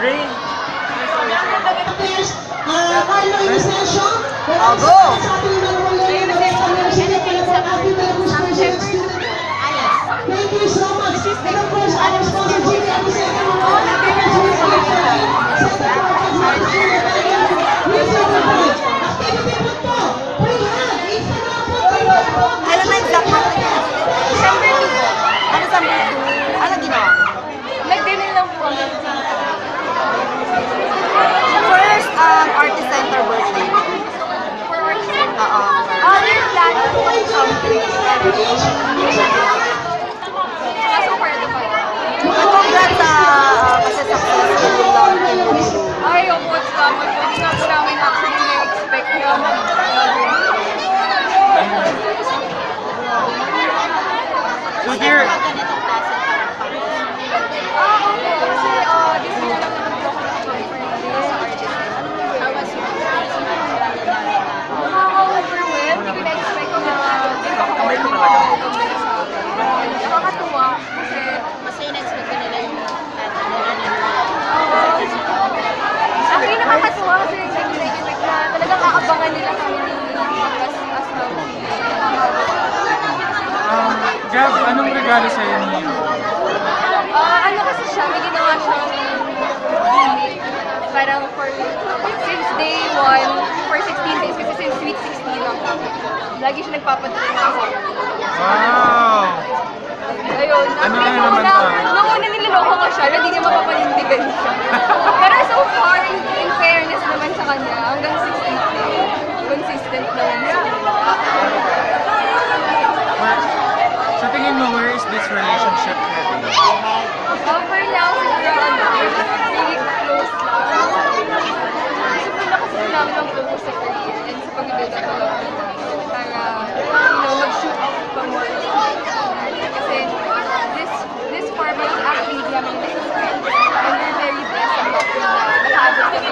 Rain. I'll go! Thank you so much. And of course, our sponsor, Kailan na exact birthday niya? December 2 po. Ano sa birthday? Ano ginawa? Nag-dinner lang po kami. First, artist center birthday. For work. Oo. Other plan po something. So far, ito pa. Congrats sa kasi successful lang in Lulu. Ay, opo, salamat po. Hindi nga po namin actually na-expect na. So dear, Opo, kasi this year lang naman po ako nakapag-birthday sa artist. Nakaka-overwhelmed. Hindi ko na-expect na dito ako nakakatuwa kasi actually nakakatuwa kasi hindi ko na-expect na talagang aabangan nila kami as Gab, anong regalo sa'yo ni Hero? ano kasi siya, may ginawa siyang gimmick. Parang since day 1, for 16 days, kasi since week 16 ako, lagi siya nagpapadala ng ako. Wow! Ayun, Ano na naman to? nung una niloloko ko siya, hindi niya mapapanindigan siya. Pero so far, in fairness naman sa kanya, hanggang 16 days, consistent naman siya. Sa tingin mo, where is this relationship heading? For now, siguro really close lang. Gusto na kasi namin ang focus sa career and sa pag-build up ng love para, mag-shoot off pa more. Kasi this format actually hindi namin na-expect. And we're very blessed about na nakaabot kami.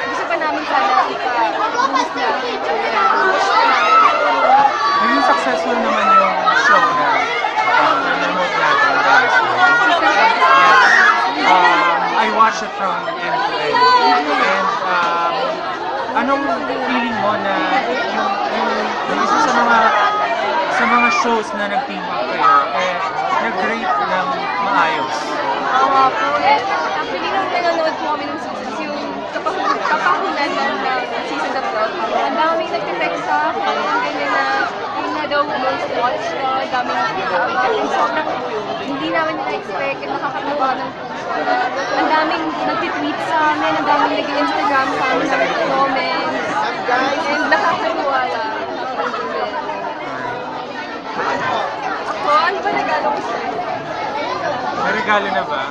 Gusto pa namin sana ipa-boost na push pa namin. Naging successful naman yung show na remote natin last year. I watched it from end to end. And anong feeling mo na yung isa sa mga shows na nag-team up kayo, nag-rate ng maayos? Oo po. Actually, nung nanonood po kami ng seasons, yung kapahulan ng season na to, ang daming nag-text sa akin, ganyan na, yun na daw most watched na, daming nakikaabat, and sobrang hindi namin na-expect at nakakatuwa ng puso na ang daming nag-tweet sa amin, ang daming nag-Instagram sa amin, nag-comments, and nakakatuwa lang. Ako, ano ba regalo ko sa'yo? May regalo na ba?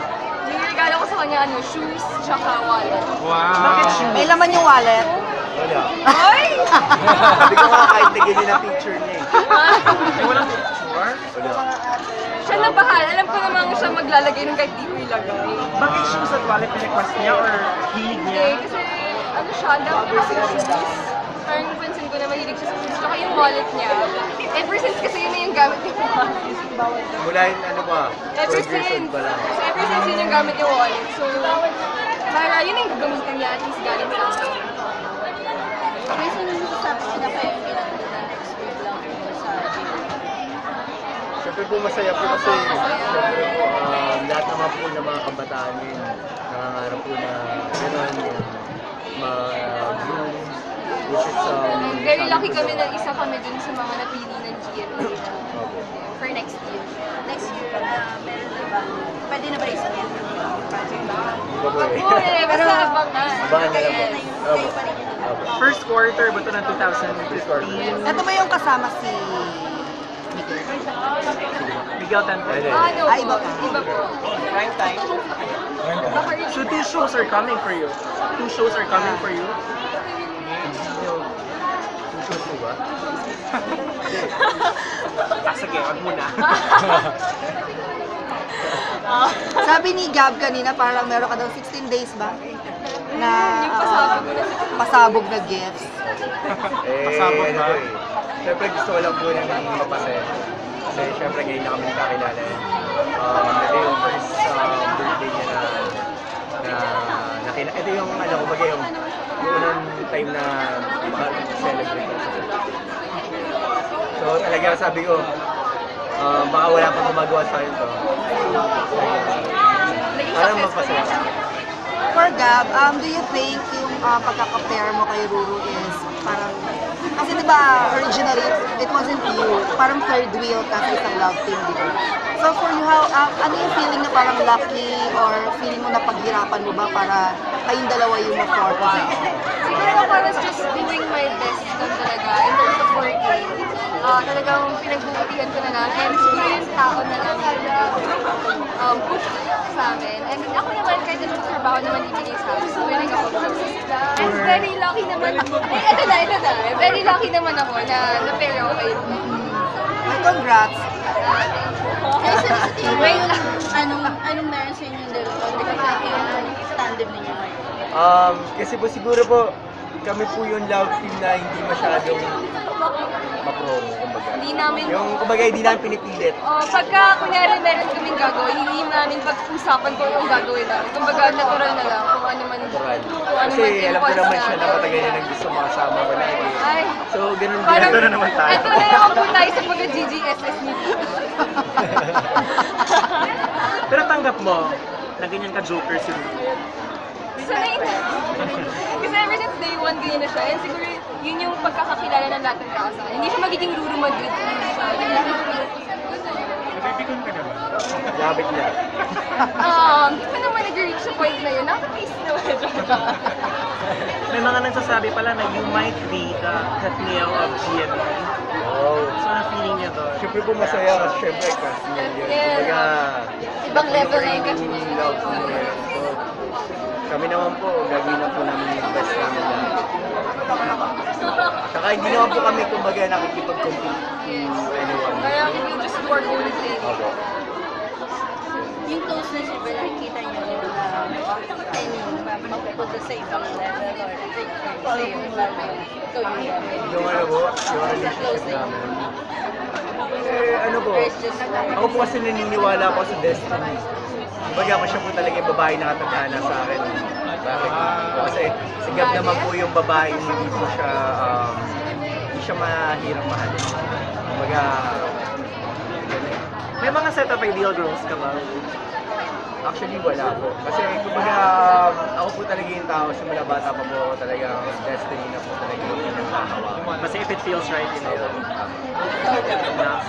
Yung regalo ko sa kanya, shoes, tsaka wallet. Wow! May laman yung wallet. Wala. Ay! Sabi ko nga kahit nagiging na picture niya eh. Ay, walang picture? Wala. Siya na bahala. Alam ko naman siya maglalagay ng kahit di ko ilagay. Bakit shoes at wallet na request niya or hilig Hindi, niya? kasi ano siya, ang dami kasi shoes. Parang pansin ko na mahilig siya sa shoes. Tsaka yung wallet niya. Ever since kasi yun na yung gamit niya. Mula yung ano pa, Ever 12 years old since. pa lang. So ever since yun yung gamit yung wallet. So, para yun yung gagamitin niya at least galing sa akin. May sinasabi sila pa yung ginagawa na next week lang sa gym. Siyempre po masaya po kasi siyempre po lahat naman po ng mga kabataan ngayon nangangarap po na gano'n yung ma-groom which is And very lucky kami na isa kami dun sa mga napili ng GMA for next year. Next year, meron na ba? Pwede na ba isa yan? Project ba? iba po eh. Oo, basta abangan. Abangan na lang po. Kayo pa rin yun. First quarter ba ito ng 2015? Ito ba yung kasama si Miguel? Miguel Tante. Ano Ay, po? iba pa. Iba po. Prime time. Baka yun. So 2 shows are coming for you? 2 shows are coming for you? Shoot po ba? Sige, wag muna. Sabi ni Gab kanina, parang meron ka daw 16 days ba? Na Yung pasabog na pasabog na gifts. Pasabog ba? Po eh. Siyempre gusto ko lang po nang mapasaya. Kasi siyempre ngayon na kami nakakilala. Ito yung first birthday niya na ito yung ano, kumbaga yung unang time na celebrate ko. So talaga sabi ko, baka wala pang gumagawa sa akin to. Parang magpasaya. For Gab, do you think yung pagkaka-pair mo kay Ruru is parang, kasi diba originally it wasn't you, parang third wheel ka sa isang love team, diba? So for you, how, ano yung feeling na parang lucky or feeling mo na paghirapan mo ba para kayong dalawa yung ma-form? Siguro ako I was just doing my best lang talaga in terms of working. Talagang pinagbubutihan ko na lang. And siguro yung tao na lang yung push sa amin. And then ako naman, kahit anong trabaho naman ibigay sa amin, so willing ako. And very lucky naman ako. Ito na. Very lucky naman ako na na-pair ako kayo. Ay, congrats! Kaya sa tingin mo, anong meron sa inyo dalawa? Because I think yung tandem ninyo ngayon. Kasi po siguro po, kami po yung love team na hindi masyadong ma-promo, kumbaga. Hindi namin, Kumbaga, hindi namin pinipilit. pagka kunyari meron kaming gagawin, hindi namin pag-usapan kung yung gagawin namin. Kumbaga, natural na lang kung ano man. Natural. Kung ano Kasi man alam ko impulse naman siya na matagal niya nang gusto makasama ko lagi. Ay, So, ganun din. parang, Ito na naman tayo. Ito na naman po tayo sa pag-GGSS nito. Pero tanggap mo na ganyan ka-joker si Rudy. Sanay na. Kasi ever since day one, ganyan na siya. And siguro, yun yung pagkakakilala ng lahat ng tao sa akin. Hindi siya magiging Ruru Madrid. Napipikon ka naman. Labit niya. Hindi pa naman nag-reach sa point na yun. Nakaka-taste naman. May mga nagsasabi pala na you might be the Katniel of GMA. Oh. So, ano feeling niya doon? Siyempre po masaya kasi siyempre kasi yun. Kumbaga, Ibang level na yung training kasi. love team eh. So, kami naman po, gagawin na po namin yung best namin lahat. Saka hindi naman po kami kumbaga nakikipag-compete to anyone. Parang we just do our own thing. Opo. Yung closeness niyo ba, nakikita niyo mapupunta sa ibang level or sa'yo, ikaw yung Yung ano po, yung relationship namin. Ano po, ako po kasi naniniwala ako sa destiny. Kumbaga ako siya po talaga yung babae na katagana sa akin. Bakit? Kasi si Gab naman po yung babae, hindi po siya, hindi siya mahirap mahalin. Kumbaga, May mga set of ideal girls ka ba? actually wala po. Kasi kumbaga, ako po talaga yung tao, simula bata pa po ako talagang destiny na po talaga yung pinagkakawa. Kasi if it feels right, you know. Na,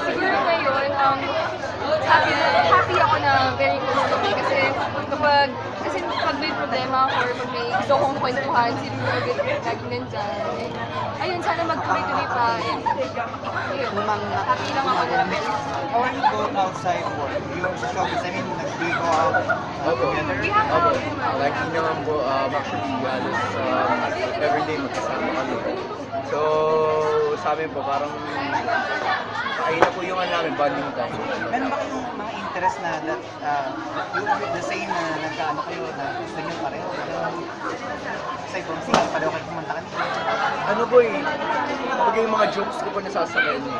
Siguro ngayon, happy ako na very close kami kasi kasi pag may problema ako or pag may gusto kong kwentuhan, si Ruru agad laging nandyan. Eh, ayun, sana magtuloy-tuloy pa. And, ayun, happy lang ako na very How are you going outside work? Yung sa showbiz, I mean, do you go out together? We have Opo, our own like yun naman po, actually, halos everyday magkasama kami. So, sa amin po, parang ayun na po yung ano namin, bonding time. Meron ba kayong mga interest na that yung the same na nagkaano kayo na gusto nyo pareho? Sa ibang sige, pareho kayo kumanta kanina. Ano po eh, kapag yung mga jokes ko po nasasakyan eh.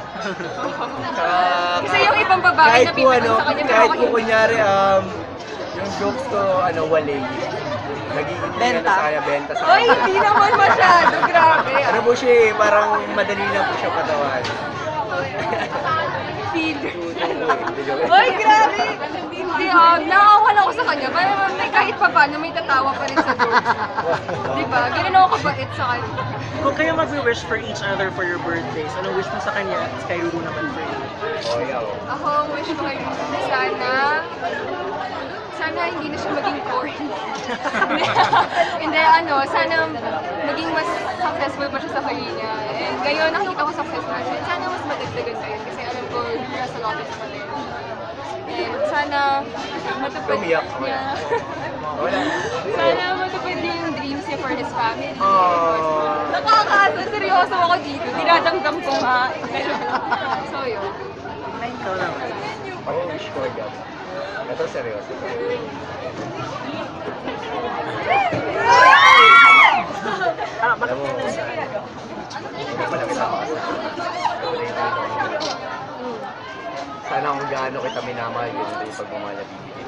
Saka, Kasi yung ibang babae kahit na po pipigil sa kanya, kahit pero po ako kunyari, yung jokes ko, walay. Nagiging Benta. sa kanya, benta sa Ay, kanya. hindi naman masyado. Grabe. Ano po siya eh, parang madali lang po siya patawan. Feed. Hindi joke. Ay, grabe! Hindi, nakawan ako sa kanya. Parang may kahit pa paano, may tatawa pa rin sa jokes. Diba? Ganun ako kabait sa kanya. kung kayo mag-wish for each other for your birthdays, anong wish mo sa kanya at kay Ruru naman for you? Oh, yeah. Ako, ang wish ko kay Rudy, sana hindi na siya maging corny. Hindi, sana maging mas successful pa siya sa career niya. And ngayon, nakikita ko successful siya. Sana mas madagdagan pa yun kasi alam ko, nasa lot of potential. And sana matupad Umiyak ako. niya. Wala. Sana matupad niya yung dreams niya for his family. Oh. Nakakaasa, seryoso ako dito. Dinadamdam ko nga. So yun. Ikaw naman. Ako wish ko agad. Ito seryoso. Bakit Alam mo, ka hindi pa lang kita sana kung gaano kita minamahal, ganun din yung pagmamahal na bibigay.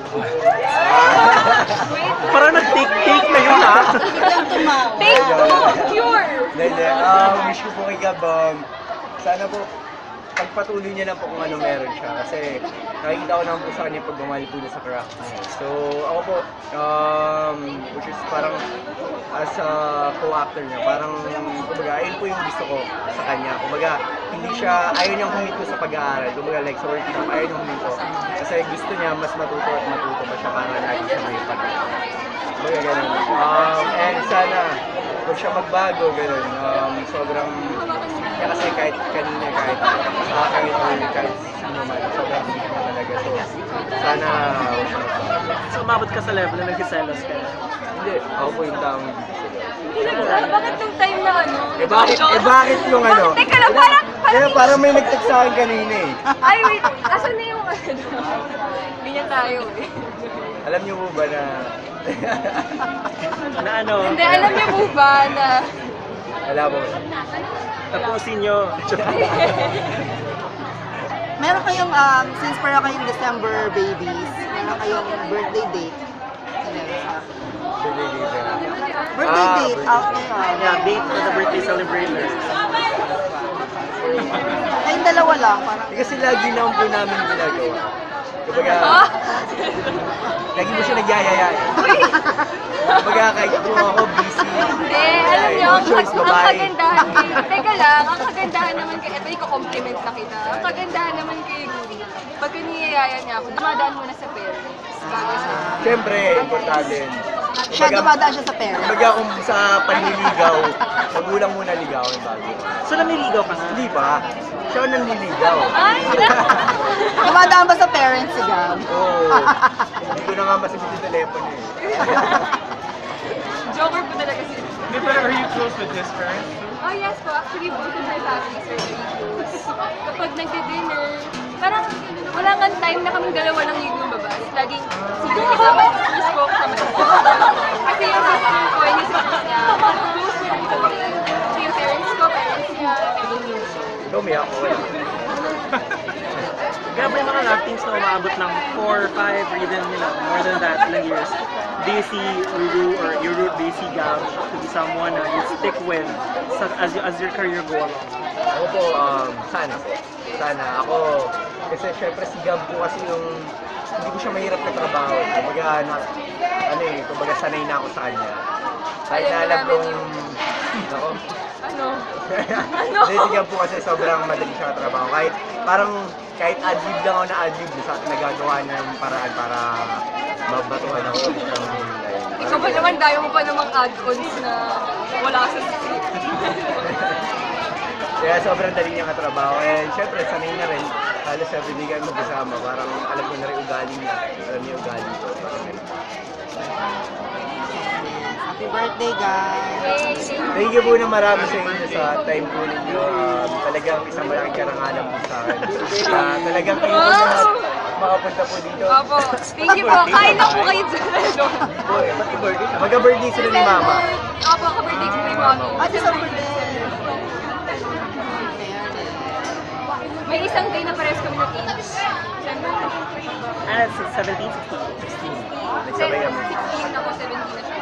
Parang nag-take Thank you! Pure! Hindi. Wish ko po kay Gab, sana po, pagpatuloy niya lang po kung ano meron siya. Kasi nakikita ko naman po sa kanya pagmamahal po niya sa craft niya. So, ako po, which is parang as a co-actor niya, parang, kumbaga, ayun po yung gusto ko sa kanya. Kumbaga, hindi siya, ayaw niyang huminto sa pag-aaral. Kumbaga, like, sa working up, ayaw niyang huminto. Kasi gusto niya mas matuto at matuto pa siya para lagi siya may pag-aaral. Kumbaga, ganun. And sana, huwag siya magbago, ganun. Sobrang, niya kasi kahit kanina, kahit sa akin, kahit sino man, sobrang hindi niya talaga. So, sana huwag siya magbago. So, umabot ka sa level na nagsiselos ka. Hindi, ako po yung taong hindi sila. Bakit nung time na ano? Bakit yung ano? Teka lang, parang Parang may nag-text sa akin kanina eh. Ay, wait. Asan na yung ano? Ganyan tayo eh. Alam niyo po ba na... Na ano? Hindi, alam niyo po ba na... Wala po. Tapusin nyo. Meron kayong, since para kayong December babies, meron kayong birthday date. Birthday date na. Birthday date, okay. Yeah, date for the birthday celebrators. Kayong dalawa lang, parang, Kasi lagi naman po namin ginagawa. Kumbaga, lagi mo siya nagyayaya eh. Kumbaga, kahit po ako busy. Hindi, alam niyo, no ang choice, babae. kagandahan kay... Teka lang, ang kagandahan naman kay... Ito, iko-compliment na kita. Ang kagandahan naman kay Ruby, pagka niyayaya niya ako, dumadaan muna sa parents. Bago sa... Siyempre, importante yun. siya dumadaan siya sa parents. Kumbaga, kung sa panliligaw, magulang muna ligawan bago. So, namiligaw ka nga? Hindi pa. Siya ang nanliligaw. Ay! Dumadaan ba sa parents si Gab? Oo. Hindi ko na nga masagot yung telepono eh. Joker po talaga siya. But are you close with his parents? Oh yes po, actually both of our families are very close. Kapag nagdi-dinner, parang wala nga time na kaming dalawa lang yung lumabas. Laging sige kasama si sis ko, kasama si sis ko. Kasi yung sister ko, yung sister niya, close na rin kami. So yung parents ko, parents niya. Dumi ako. Grabe yung mga love teams na umaabot ng 4, 5, or even more than that ilang years. Do you see Ruru or Yuru, do you see Gab to be someone na you stick with as your career go along? Ako po, sana po. Sana. Ako, kasi syempre si Gab po kasi yung hindi ko siya mahirap na trabaho. Kumbaga, kumbaga sanay na ako sa kanya. Kahit na alam kong, ako, Ano? hindi si Gab po kasi sobrang madali siya trabaho. Kahit ad-lib lang ako na ad-lib, nagagawa niya ng paraan para mabatuhan ako ng line. Ikaw ba naman, dayo mo pa namang add-ons na wala sa script? Kaya sobrang dali niya katrabaho. And syempre, sanay na rin. Halos everyday kami magkasama. Parang alam ko na rin ugali niya. Alam niya ugali ko. Happy birthday, guys! Thank you po na marami sa inyo sa time po ninyo. Talagang isang malaking karangalan po sa akin. Talagang kayo po na makapunta po dito. Opo, thank you po. Kain na po kayo dyan. Magka-birthday sila ni Mama. Opo, ka-birthday ko kay Mami. At sa birthday! May isang day na pares kami ng age. Siyempre, And it's 17, 16. 16. Nagsabay kami. 16 ako, 17 na siya.